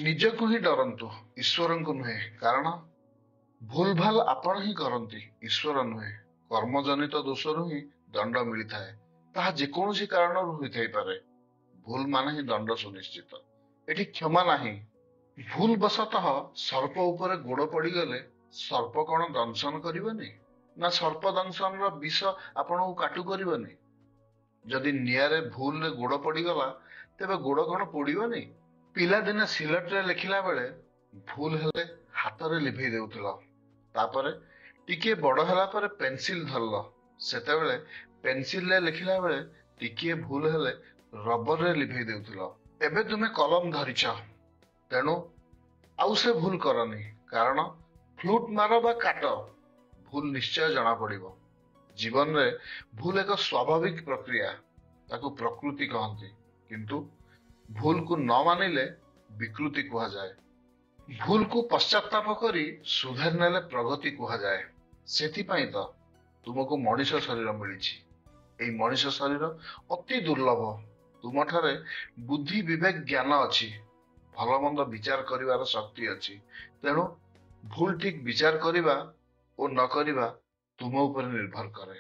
ନିଜକୁ ହିଁ ଡରନ୍ତୁ, ଈଶ୍ୱରଙ୍କୁ ନୁହେଁ। କାରଣ ଭୁଲ ଭାଲ ଆପଣ ହିଁ କରନ୍ତି, ଈଶ୍ୱର ନୁହେଁ। କର୍ମଜନିତ ଦୋଷରୁ ହିଁ ଦଣ୍ଡ ମିଳିଥାଏ। ତାହା ଯେକୌଣସି କାରଣରୁ ହୋଇଥାଇପାରେ। ଭୁଲ ମାନେ ହିଁ ଦଣ୍ଡ ସୁନିଶ୍ଚିତ। ଏଠି କ୍ଷମା ନାହିଁ। ଭୁଲ ବଶତଃ ସର୍ପ ଉପରେ ଗୋଡ ପଡିଗଲେ ସର୍ପ କଣ ଦଂଶନ କରିବନି? ନା ସର୍ପ ଦଂଶନର ବିଷ ଆପଣଙ୍କୁ କାଟୁ କରିବନି? ଯଦି ନିଆଁରେ ଭୁଲରେ ଗୋଡ ପଡିଗଲା ତେବେ ଗୋଡ କଣ ପୋଡିବନି? ପିଲାଦିନେ ସିଲଟରେ ଲେଖିଲା ବେଳେ ଭୁଲ ହେଲେ ହାତରେ ଲିଭେଇ ଦେଉଥିଲ। ତାପରେ ଟିକିଏ ବଡ ହେଲା ପରେ ପେନସିଲ ଧରିଲ। ସେତେବେଳେ ପେନସିଲରେ ଲେଖିଲା ବେଳେ ଟିକିଏ ଭୁଲ ହେଲେ ରବରରେ ଲିଭେଇ ଦେଉଥିଲ। ଏବେ ତୁମେ କଲମ ଧରିଛ, ତେଣୁ ଆଉ ସେ ଭୁଲ କରନି। କାରଣ ଫ୍ଲୁଟ ମାର ବା କାଟ, ଭୁଲ ନିଶ୍ଚୟ ଜଣା ପଡିବ। ଜୀବନରେ ଭୁଲ ଏକ ସ୍ୱାଭାବିକ ପ୍ରକ୍ରିୟା, ତାକୁ ପ୍ରକୃତି କହନ୍ତି। କିନ୍ତୁ ଭୁଲକୁ ନ ମାନିଲେ ବିକୃତି କୁହାଯାଏ। ଭୁଲକୁ ପଶ୍ଚାତାପ କରି ସୁଧାରି ନେଲେ ପ୍ରଗତି କୁହାଯାଏ। ସେଥିପାଇଁ ତ ତୁମକୁ ମଣିଷ ଶରୀର ମିଳିଛି। ଏଇ ମଣିଷ ଶରୀର ଅତି ଦୁର୍ଲଭ। ତୁମଠାରେ ବୁଦ୍ଧି ବିବେକ ଜ୍ଞାନ ଅଛି, ଭଲ ମନ୍ଦ ବିଚାର କରିବାର ଶକ୍ତି ଅଛି। ତେଣୁ ଭୁଲ ଠିକ ବିଚାର କରିବା ଓ ନ କରିବା ତୁମ ଉପରେ ନିର୍ଭର କରେ।